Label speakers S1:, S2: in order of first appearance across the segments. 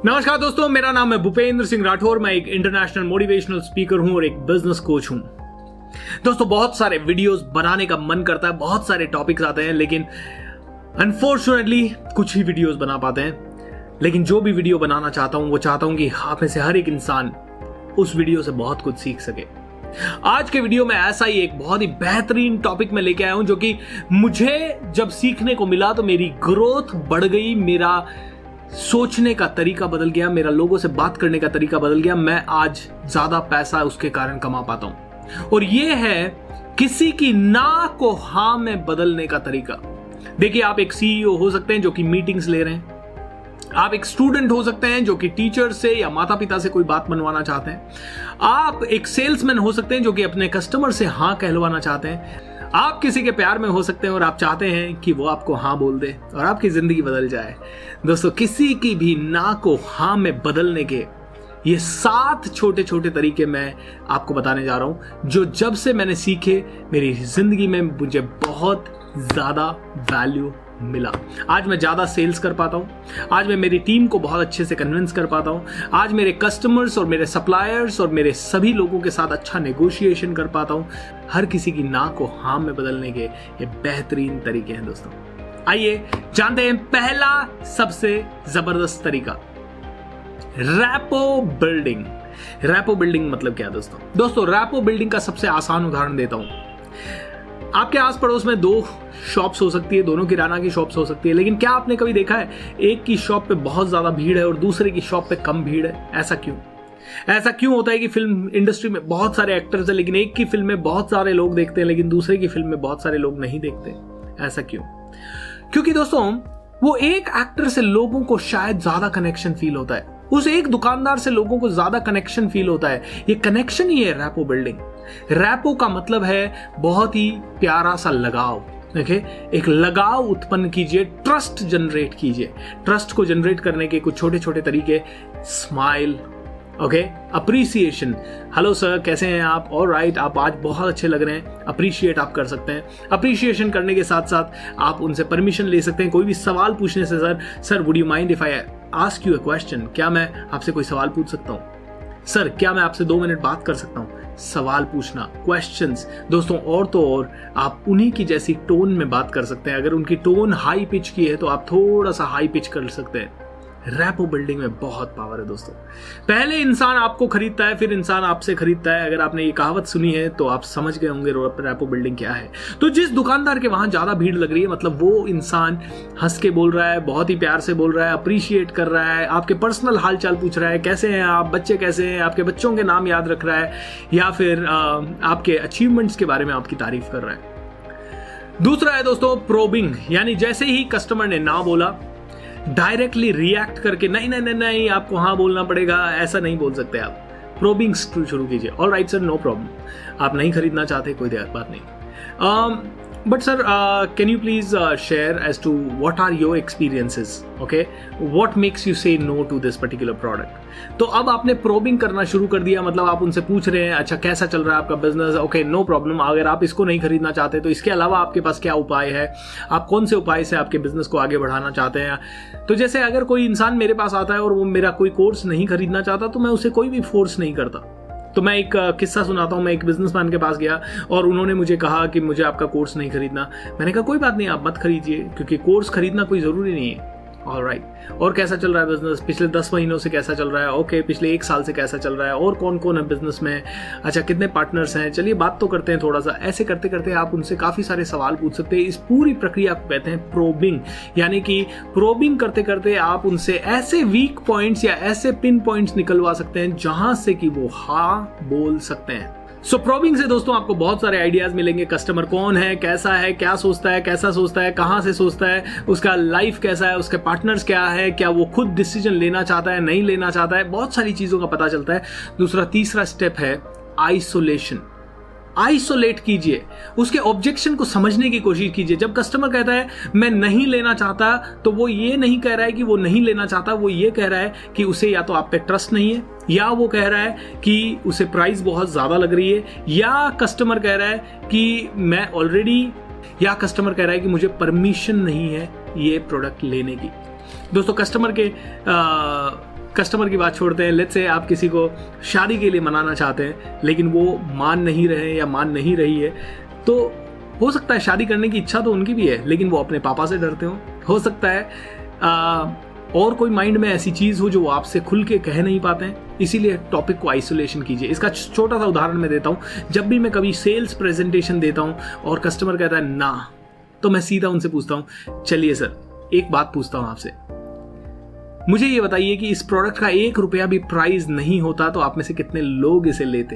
S1: नमस्कार दोस्तों, मेरा नाम है भूपेंद्र सिंह राठौर। मैं एक इंटरनेशनल मोटिवेशनल स्पीकर हूं और एक बिजनेस कोच हूं। दोस्तों, बहुत सारे वीडियोस बनाने का मन करता है, बहुत सारे टॉपिक्स आते हैं, लेकिन अनफॉर्चुनेटली कुछ ही वीडियोस बना पाते हैं। लेकिन जो भी वीडियो बनाना चाहता हूं वो चाहता हूं कि आप में से हर एक इंसान उस वीडियो से बहुत कुछ सीख सके। आज के वीडियो में ऐसा ही एक बहुत ही बेहतरीन टॉपिक में लेके आया हूं, जो कि मुझे जब सीखने को मिला तो मेरी ग्रोथ बढ़ गई, मेरा सोचने का तरीका बदल गया, मेरा लोगों से बात करने का तरीका बदल गया। मैं आज ज्यादा पैसा उसके कारण कमा पाता हूं। और यह है किसी की ना को हां में बदलने का तरीका। देखिए, आप एक सीईओ हो सकते हैं जो कि मीटिंग्स ले रहे हैं, आप एक स्टूडेंट हो सकते हैं जो कि टीचर से या माता पिता से कोई बात मनवाना चाहते हैं, आप एक सेल्समैन हो सकते हैं जो कि अपने कस्टमर से हां कहलवाना चाहते हैं, आप किसी के प्यार में हो सकते हैं और आप चाहते हैं कि वो आपको हां बोल दे और आपकी जिंदगी बदल जाए। दोस्तों, किसी की भी ना को हां में बदलने के ये 7 छोटे छोटे तरीके मैं आपको बताने जा रहा हूं, जो जब से मैंने सीखे मेरी जिंदगी में मुझे बहुत ज्यादा वैल्यू मिला। आज मैं ज्यादा सेल्स कर पाता हूं, आज मैं मेरी टीम को बहुत अच्छे से कन्विंस कर पाता हूं, आज मेरे कस्टमर्स और मेरे सप्लायर्स और मेरे सभी लोगों के साथ अच्छा नेगोशिएशन कर पाता हूं। हर किसी की ना को हां में बदलने के ये बेहतरीन तरीके हैं। दोस्तों, आइए जानते हैं पहला सबसे जबरदस्त तरीका, रैपो बिल्डिंग। रैपो बिल्डिंग मतलब क्या दोस्तों, रैपो बिल्डिंग का सबसे आसान उदाहरण देता हूं। आपके आस पड़ोस में 2 शॉप्स हो सकती है, दोनों किराना की शॉप्स हो सकती है, लेकिन क्या आपने कभी देखा है एक की शॉप पे बहुत ज्यादा भीड़ है और दूसरे की शॉप पे कम भीड़ है? ऐसा क्यों होता है कि फिल्म इंडस्ट्री में बहुत सारे एक्टर्स हैं, लेकिन एक की फिल्म में बहुत सारे लोग देखते हैं, लेकिन दूसरे की फिल्म में बहुत सारे लोग नहीं देखते? ऐसा क्यों? क्योंकि दोस्तों, वो एक एक्टर से लोगों को शायद ज्यादा कनेक्शन फील होता है, उस एक दुकानदार से लोगों को ज्यादा कनेक्शन फील होता है। ये कनेक्शन ही है रैपो बिल्डिंग। रैपो का मतलब है बहुत ही प्यारा सा लगाव। देखिए, एक लगाव उत्पन्न कीजिए, ट्रस्ट जनरेट कीजिए। ट्रस्ट को जनरेट करने के कुछ छोटे छोटे तरीके, smile, okay, appreciation. Hello sir, कैसे हैं आप? ऑलराइट, आप आज बहुत अच्छे लग रहे हैं। अप्रिशिएट आप कर सकते हैं। अप्रिशिएशन करने के साथ साथ आप उनसे परमिशन ले सकते हैं कोई भी सवाल पूछने से। Sir would you mind if I ask you a question? क्या मैं आपसे कोई सवाल पूछ सकता हूं? सर, क्या मैं आपसे 2 मिनट बात कर सकता हूं? सवाल पूछना, क्वेश्चंस। दोस्तों, और तो और आप उन्हीं की जैसी टोन में बात कर सकते हैं। अगर उनकी टोन हाई पिच की है तो आप थोड़ा सा हाई पिच कर सकते हैं। रैपो बिल्डिंग में बहुत पावर है दोस्तों। पहले इंसान आपको खरीदता है, फिर इंसान आपसे खरीदता है। अगर आपने ये कहावत सुनी है तो आप समझ गए होंगे रैपो बिल्डिंग क्या है। तो जिस दुकानदार के वहां ज्यादा भीड़ लग रही है, मतलब वो इंसान हंस के बोल रहा है, बहुत ही प्यार से बोल रहा है, अप्रिशिएट कर रहा है, आपके पर्सनल हालचाल पूछ रहा है, कैसे हैं आप, बच्चे कैसे हैं, आपके बच्चों के नाम याद रख रहा है, या फिर आपके अचीवमेंट्स के बारे में आपकी तारीफ कर रहा है। दूसरा है दोस्तों प्रोबिंग, यानी जैसे ही कस्टमर ने ना बोला, डायरेक्टली रिएक्ट करके नहीं आपको हाँ बोलना पड़ेगा, ऐसा नहीं बोल सकते आप। प्रोबिंग शुरू कीजिए। ऑलराइट सर, नो प्रॉब्लम, आप नहीं खरीदना चाहते, कोई बात नहीं, but sir can you please share as to what are your experiences, okay, what makes you say no to this particular product. तो अब आपने प्रोबिंग करना शुरू कर दिया, मतलब आप उनसे पूछ रहे हैं, अच्छा कैसा चल रहा है आपका बिजनेस? ओके, नो प्रॉब्लम, अगर आप इसको नहीं खरीदना चाहते तो इसके अलावा आपके पास क्या उपाय है, आप कौन से उपाय से आपके बिजनेस को आगे बढ़ाना चाहते हैं? तो जैसे अगर कोई इंसान मेरे पास आता है और वो मेरा कोई कोर्स नहीं खरीदना चाहता तो मैं उसे कोई भी फोर्स नहीं करता। तो मैं एक किस्सा सुनाता हूं। मैं एक बिजनेसमैन के पास गया और उन्होंने मुझे कहा कि मुझे आपका कोर्स नहीं खरीदना। मैंने कहा कोई बात नहीं, आप मत खरीदिए, क्योंकि कोर्स खरीदना कोई जरूरी नहीं है। ऑलराइट, और कैसा चल रहा है बिजनेस? पिछले 10 महीनों से कैसा चल रहा है? ओके, पिछले 1 साल से कैसा चल रहा है? और कौन कौन है बिजनेस में? अच्छा, कितने पार्टनर्स हैं? चलिए बात तो करते हैं थोड़ा सा। ऐसे करते करते आप उनसे काफी सारे सवाल पूछ सकते हैं। इस पूरी प्रक्रिया को कहते हैं प्रोबिंग, यानी कि प्रोबिंग करते करते आप उनसे ऐसे वीक पॉइंट्स या ऐसे पिन पॉइंट्स निकलवा सकते हैं जहां से कि वो हाँ बोल सकते हैं। सो प्रोबिंग से दोस्तों आपको बहुत सारे आइडियाज मिलेंगे। कस्टमर कौन है, कैसा है, क्या सोचता है, कैसा सोचता है, कहां से सोचता है, उसका लाइफ कैसा है, उसके पार्टनर्स क्या है, क्या वो खुद डिसीजन लेना चाहता है, नहीं लेना चाहता है, बहुत सारी चीजों का पता चलता है। तीसरा स्टेप है आइसोलेशन। आइसोलेट कीजिए, उसके ऑब्जेक्शन को समझने की कोशिश कीजिए। जब कस्टमर कहता है मैं नहीं लेना चाहता, तो वो ये नहीं कह रहा है कि वो नहीं लेना चाहता, वो ये कह रहा है कि उसे या तो आप पे ट्रस्ट नहीं है, या वो कह रहा है कि उसे प्राइस बहुत ज्यादा लग रही है, या कस्टमर कह रहा है कि मैं ऑलरेडी, या कस्टमर कह रहा है कि मुझे परमिशन नहीं है ये प्रोडक्ट लेने की। दोस्तों, कस्टमर के कस्टमर की बात छोड़ते हैं, लेट्स से आप किसी को शादी के लिए मनाना चाहते हैं लेकिन वो मान नहीं रहे हैं या मान नहीं रही है, तो हो सकता है शादी करने की इच्छा तो उनकी भी है लेकिन वो अपने पापा से डरते हो सकता है और कोई माइंड में ऐसी चीज हो जो वो आपसे खुल के कह नहीं पाते हैं, इसीलिए टॉपिक को आइसोलेशन कीजिए। इसका छोटा सा उदाहरण मैं देता हूं। जब भी मैं कभी सेल्स प्रेजेंटेशन देता हूं और कस्टमर कहता है ना, तो मैं सीधा उनसे पूछता हूं, चलिए सर एक बात पूछता हूं आपसे, मुझे ये बताइए कि इस प्रोडक्ट का 1 रुपया भी प्राइस नहीं होता तो आप में से कितने लोग इसे लेते?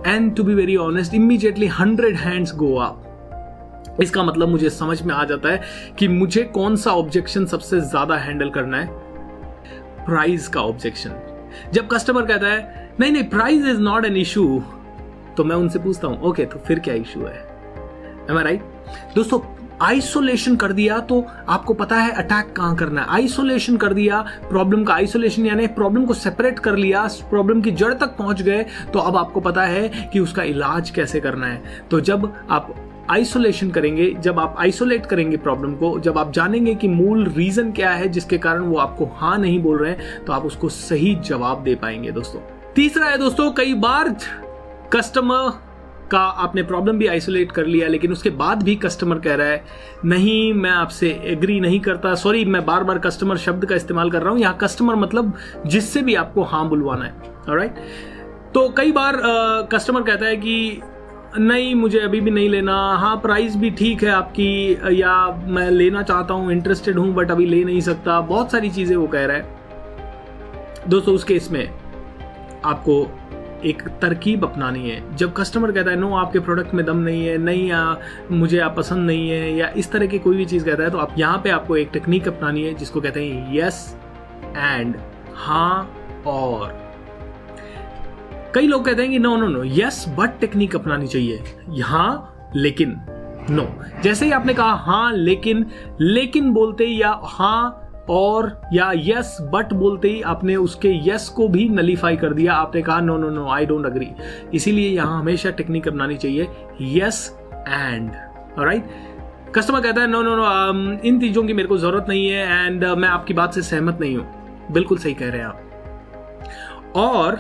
S1: And to be very honest, immediately 100 hands go up. इसका मतलब मुझे समझ में आ जाता है कि मुझे कौन सा ऑब्जेक्शन सबसे ज्यादा हैंडल करना है, प्राइस का ऑब्जेक्शन। जब कस्टमर कहता है नहीं नहीं price is not an issue, तो मैं उनसे पूछता हूं ओके तो फिर क्या इशू है? एम आई राइट? दोस्तों आइसोलेशन कर दिया तो आपको पता है अटैक कहां करना है। आइसोलेशन कर दिया, प्रॉब्लम का आइसोलेशन यानी प्रॉब्लम को सेपरेट कर लिया, प्रॉब्लम की जड़ तक पहुंच गए, तो अब आपको पता है कि उसका इलाज कैसे करना है। तो जब आप आइसोलेशन करेंगे, जब आप आइसोलेट करेंगे प्रॉब्लम को, जब आप जानेंगे कि मूल रीजन क्या है जिसके कारण वो आपको हाँ नहीं बोल रहे हैं, तो आप उसको सही जवाब दे पाएंगे। दोस्तों तीसरा है दोस्तों, कई बार कस्टमर का आपने प्रॉब्लम भी आइसोलेट कर लिया लेकिन उसके बाद भी कस्टमर कह रहा है नहीं मैं आपसे एग्री नहीं करता। सॉरी, मैं बार बार कस्टमर शब्द का इस्तेमाल कर रहा हूं, यहां कस्टमर मतलब जिससे भी आपको हाँ बुलवाना है। ऑलराइट, तो कई बार कस्टमर कहता है कि नहीं मुझे अभी भी नहीं लेना, हाँ प्राइस भी ठीक है आपकी, या मैं लेना चाहता हूं, इंटरेस्टेड हूं बट अभी ले नहीं सकता, बहुत सारी चीजें वो कह रहा है। दोस्तों उस केस में आपको एक तरकीब अपनानी है। जब कस्टमर कहता है नो आपके प्रोडक्ट में दम नहीं है, नहीं मुझे आप पसंद नहीं है, या इस तरह की कोई भी चीज कहता है, तो आप यहाँ पे आपको एक टेक्निक अपनानी है जिसको कहते हैं यस एंड, हाँ और। कई लोग कहते हैं कि no no no yes but technique अपनानी चाहिए, हाँ लेकिन नो। जैसे ही आपने कहा हाँ लेकिन बोलते ही, या हाँ और या यस बट बोलते ही आपने उसके यस को भी नलीफाई कर दिया, आपने कहा no no no I don't agree. इसीलिए यहां हमेशा टेक्निक अपनानी चाहिए यस एंड। ऑलराइट, कस्टमर कहता है नो नो नो इन चीजों की मेरे को जरूरत नहीं है एंड मैं आपकी बात से सहमत नहीं हूं। बिल्कुल सही कह रहे हैं आप, और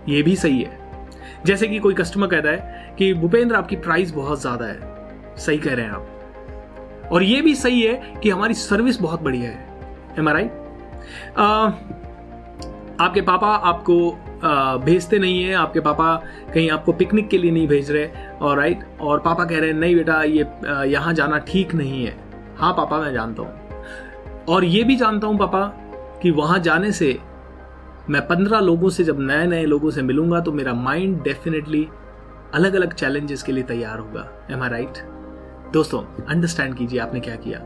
S1: ये भी सही है। जैसे कि कोई कस्टमर कहता है कि भूपेंद्र आपकी प्राइस बहुत ज्यादा है, सही कह रहे हैं आप, और ये भी सही है कि हमारी सर्विस बहुत बढ़िया है। Am I right? आपके पापा आपको भेजते नहीं है, आपके पापा कहीं आपको पिकनिक के लिए नहीं भेज रहे, और राइट, और पापा कह रहे हैं नहीं बेटा ये यहाँ जाना ठीक नहीं है। हाँ पापा मैं जानता हूँ, और ये भी जानता हूँ पापा कि वहां जाने से मैं 15 लोगों से, जब नए नए लोगों से मिलूंगा तो मेरा माइंड डेफिनेटली अलग अलग चैलेंजेस के लिए तैयार होगा। Am I right? दोस्तों अंडरस्टैंड कीजिए आपने क्या किया,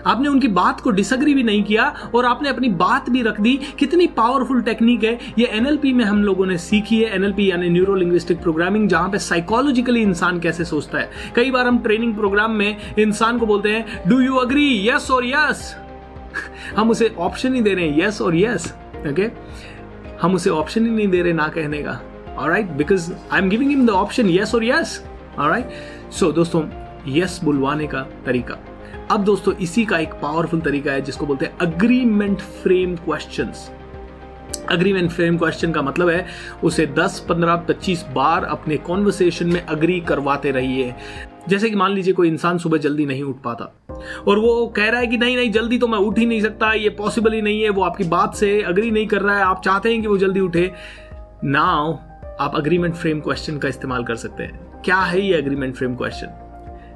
S1: आपने उनकी बात को डिसएग्री भी नहीं किया और आपने अपनी बात भी रख दी। कितनी पावरफुल टेक्निक है ये, एनएलपी में हम लोगों ने सीखी है। एनएलपी यानी न्यूरो लिंग्विस्टिक प्रोग्रामिंग, जहां पे साइकोलॉजिकली इंसान कैसे सोचता है। कई बार हम ट्रेनिंग प्रोग्राम में इंसान को बोलते हैं डू यू अग्री, यस और यस। हम उसे ऑप्शन ही दे रहे हैं यस और यस, ओके, हम उसे ऑप्शन ही नहीं दे रहे ना कहने का। Alright, because I am giving him the option yes और यस। ऑलराइट, सो दोस्तों यस बुलवाने का तरीका। अब दोस्तों इसी का एक पावरफुल तरीका है जिसको बोलते हैं agreement frame questions. Agreement frame question का मतलब है उसे 10, 15, 25 बार अपने कॉन्वर्सेशन में अग्री करवाते रहिए। जैसे कि मान लीजिए कोई इंसान सुबह जल्दी नहीं उठ पाता और वो कह रहा है कि नहीं नहीं जल्दी तो मैं उठ ही नहीं सकता, ये पॉसिबल ही नहीं है, वो आपकी बात से अग्री नहीं कर रहा है, आप चाहते हैं कि वो जल्दी उठे। नाउ आप अग्रीमेंट फ्रेम क्वेश्चन का इस्तेमाल कर सकते हैं। क्या है ये अग्रीमेंट फ्रेम क्वेश्चन?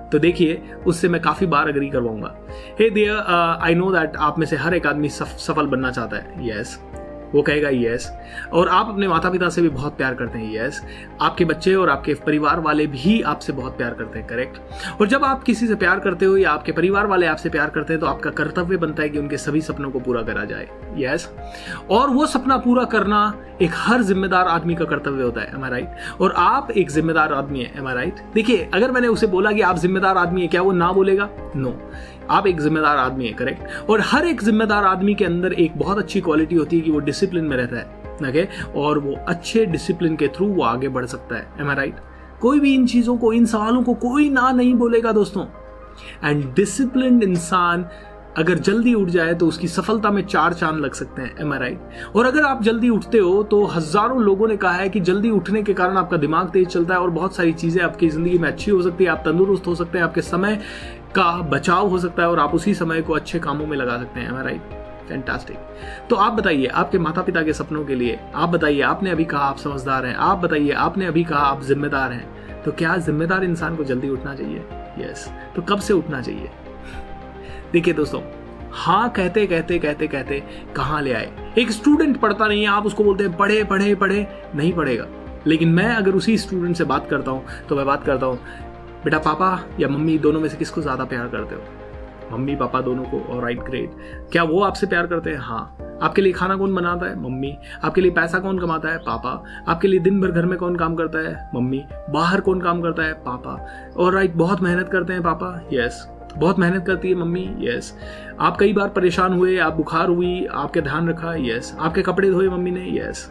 S1: तो देखिए उससे मैं काफी बार अग्री करवाऊंगा। Hey dear, I know that आप में से हर एक आदमी सफल बनना चाहता है, यस, वो कहेगा यस। और आप अपने माता पिता से भी बहुत प्यार करते हैं, यस। आपके बच्चे और आपके परिवार वाले भी आपसे बहुत प्यार करते हैं, करेक्ट। और जब आप किसी से प्यार करते हो या आपके परिवार वाले आपसे प्यार करते हैं तो आपका कर्तव्य बनता है कि उनके सभी सपनों को पूरा करा जाए, यस। और वो सपना पूरा करना एक हर जिम्मेदार आदमी का कर्तव्य होता है, एम आई राइट। और आप एक जिम्मेदार आदमी है, एम आई राइट। देखिए अगर मैंने उसे बोला कि आप जिम्मेदार आदमी है, क्या वो ना बोलेगा? नो, आप एक जिम्मेदार आदमी है, करेक्ट। और हर एक जिम्मेदार आदमी के अंदर एक बहुत अच्छी क्वालिटी होती है कि वो डिसिप्लिन में रहता है, ओके, और वो अच्छे डिसिप्लिन के थ्रू वो आगे बढ़ सकता है, एम आई राइट। कोई भी इन चीजों को, इन सवालों को कोई ना नहीं बोलेगा दोस्तों। एंड डिसिप्लिन्ड इंसान अगर जल्दी उठ जाए तो उसकी सफलता में 4 चांद लग सकते हैं। एम आई राइट? और अगर आप जल्दी उठते हो तो हजारों लोगों ने कहा है कि जल्दी उठने के कारण आपका दिमाग तेज चलता है और बहुत सारी चीजें आपकी जिंदगी में अच्छी हो सकती है, आप तंदुरुस्त हो सकते हैं, आपके समय का बचाव हो सकता है और आप उसी समय को अच्छे कामों में लगा सकते हैं। एम आई राइट? फैंटास्टिक। तो आप बताइए, आपके माता पिता के सपनों के लिए आप बताइए, आपने अभी कहा आप समझदार हैं, आप बताइए, आपने अभी कहा आप जिम्मेदार हैं, तो क्या जिम्मेदार इंसान को जल्दी उठना चाहिए? यस। तो कब से उठना चाहिए? देखिए दोस्तों, हाँ कहते कहते कहते कहते कहाँ ले आए। एक स्टूडेंट पढ़ता नहीं है, आप उसको बोलते हैं पढ़े पढ़े पढ़े, नहीं पढ़ेगा। लेकिन मैं अगर उसी स्टूडेंट से बात करता हूँ तो मैं बात करता हूँ, बेटा पापा या मम्मी दोनों में से किसको ज्यादा प्यार करते हो? मम्मी पापा दोनों को। और राइट, ग्रेट। क्या वो आपसे प्यार करते हैं? हाँ। आपके लिए खाना कौन बनाता है? मम्मी। आपके लिए पैसा कौन कमाता है? पापा। आपके लिए दिन भर घर में कौन काम करता है? मम्मी। बाहर कौन काम करता है? पापा। और राइट, बहुत मेहनत करते हैं पापा? यस। बहुत मेहनत करती है मम्मी? यस। आप कई बार परेशान हुए, आप बुखार हुई, आपके ध्यान रखा? यस। आपके कपड़े धोए मम्मी ने? यस।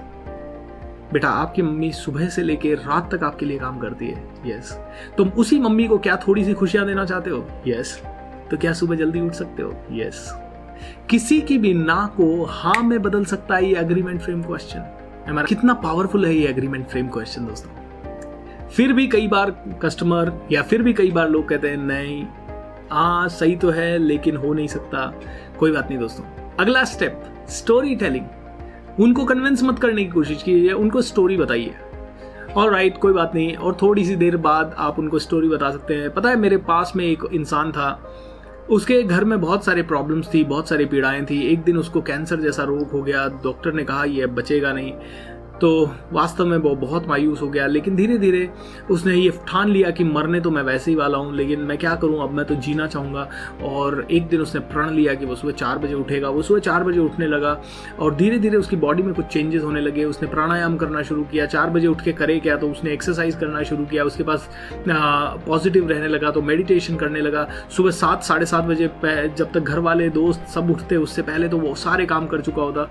S1: बेटा आपकी मम्मी सुबह से लेकर रात तक आपके लिए काम करती है? यस। तुम उसी मम्मी को क्या थोड़ी सी खुशियां देना चाहते हो? यस। तो क्या सुबह जल्दी उठ सकते हो? यस। किसी की भी ना को हाँ में बदल सकता है ये एग्रीमेंट फ्रेम क्वेश्चन। हमारा कितना पावरफुल है ये एग्रीमेंट फ्रेम क्वेश्चन दोस्तों। फिर भी कई बार कस्टमर या फिर भी कई बार लोग कहते हैं नहीं, सही तो है लेकिन हो नहीं सकता। कोई बात नहीं दोस्तों, अगला स्टेप स्टोरी टेलिंग। उनको कन्विंस मत करने की कोशिश कीजिए, उनको स्टोरी बताइए। और राइट, कोई बात नहीं। और थोड़ी सी देर बाद आप उनको स्टोरी बता सकते हैं। पता है, मेरे पास में एक इंसान था, उसके घर में बहुत सारे प्रॉब्लम्स थी, बहुत सारी पीड़ाएं थी। एक दिन उसको कैंसर जैसा रोग हो गया, डॉक्टर ने कहा ये बचेगा नहीं। तो वास्तव में वो बहुत मायूस हो गया, लेकिन धीरे धीरे उसने ये ठान लिया कि मरने तो मैं वैसे ही वाला हूँ, लेकिन मैं क्या करूँ, अब मैं तो जीना चाहूँगा। और एक दिन उसने प्रण लिया कि वो सुबह 4 बजे उठेगा। वो सुबह 4 बजे उठने लगा और धीरे धीरे उसकी बॉडी में कुछ चेंजेस होने लगे। उसने प्राणायाम करना शुरू किया। 4 बजे उठ के करे क्या, तो उसने एक्सरसाइज करना शुरू किया। उसके पास पॉजिटिव रहने लगा तो मेडिटेशन करने लगा। सुबह 7 साढ़े 7 बजे जब तक घर वाले दोस्त सब उठते उससे पहले तो वो सारे काम कर चुका होता।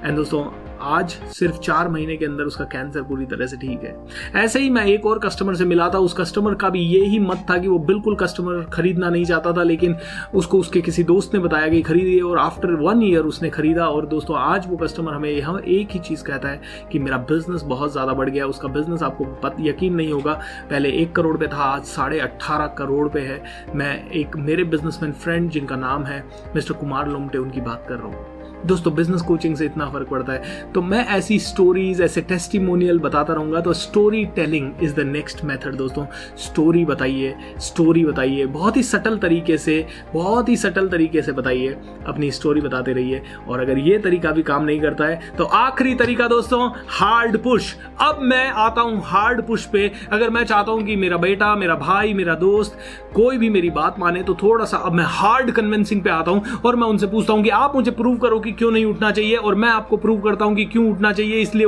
S1: एंड दोस्तों, आज सिर्फ 4 महीने के अंदर उसका कैंसर पूरी तरह से ठीक है। ऐसे ही मैं एक और कस्टमर से मिला था। उस कस्टमर का भी यही मत था कि वो बिल्कुल कस्टमर खरीदना नहीं चाहता था, लेकिन उसको उसके किसी दोस्त ने बताया कि खरीदिए, और आफ्टर 1 ईयर उसने खरीदा। और दोस्तों, आज वो कस्टमर हमें एक ही चीज कहता है कि मेरा बिजनेस बहुत ज्यादा बढ़ गया। उसका बिजनेस आपको यकीन नहीं होगा, पहले 1 करोड़ पे था, आज 18.5 करोड़ पे है। मैं एक मेरे बिजनेसमैन फ्रेंड जिनका नाम है मिस्टर कुमार लोमटे, उनकी बात कर रहा हूँ। दोस्तों, बिजनेस कोचिंग से इतना फर्क पड़ता है। तो मैं ऐसी स्टोरीज, ऐसे टेस्टिमोनियल बताता रहूंगा। तो story telling is the next method दोस्तों। स्टोरी बताइए, बहुत ही सटल तरीके से बताइए, अपनी स्टोरी बताते रहिए। और अगर ये तरीका भी काम नहीं करता है तो आखिरी तरीका दोस्तों, हार्ड पुश। अब मैं आता हूं हार्ड पुश पे। अगर मैं चाहता हूं कि मेरा बेटा, मेरा भाई, मेरा दोस्त कोई भी मेरी बात माने, तो थोड़ा सा अब मैं हार्ड कन्विंसिंग पे आता हूं और मैं उनसे पूछता हूं कि आप मुझे प्रूव करो कि क्यों नहीं उठना चाहिए। और मैं आपको प्रूव करता हूं कि क्यों उठना चाहिए, इसलिए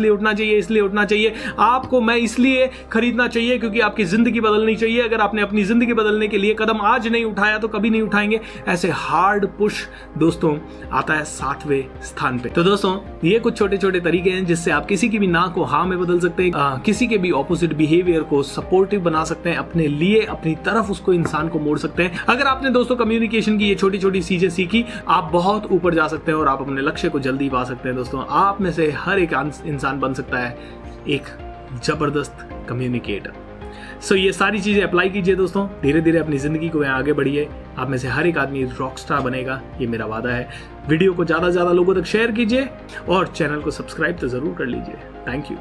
S1: उठना चाहिए। आपको मैं इसलिए खरीदना चाहिए क्योंकि आपकी जिंदगी बदलनी चाहिए। अगर आपने अपनी जिंदगी बदलने के लिए कदम आज नहीं उठाया तो कभी नहीं उठाएंगे। ऐसे हार्ड पुश दोस्तों आता है 7वें स्थान पे। तो दोस्तों, ये कुछ छोटे छोटे तरीके हैं जिससे आप किसी की भी ना को हाँ में बदल सकते हैं, किसी के भी ऑपोजिट बिहेवियर को सपोर्टिव बना सकते हैं, अपने लिए अपनी तरफ उसको इंसान को मोड़ सकते हैं। अगर आपने दोस्तों कम्युनिकेशन की ये छोटी छोटी चीजें सीखी, आप बहुत ऊपर जा सकते हैं और आप अपने लक्ष्य को जल्दी पा सकते हैं। दोस्तों, आप में से हर एक इंसान बन सकता है एक जबरदस्त कम्युनिकेटर। सो ये सारी चीजें अप्लाई कीजिए दोस्तों। धीरे धीरे अपनी जिंदगी को आगे बढ़िए। आप में से हर एक आदमी रॉकस्टार बनेगा, ये मेरा वादा है। वीडियो को ज्यादा से ज्यादा लोगों तक शेयर कीजिए और चैनल को सब्सक्राइब तो जरूर कर लीजिए। Thank you.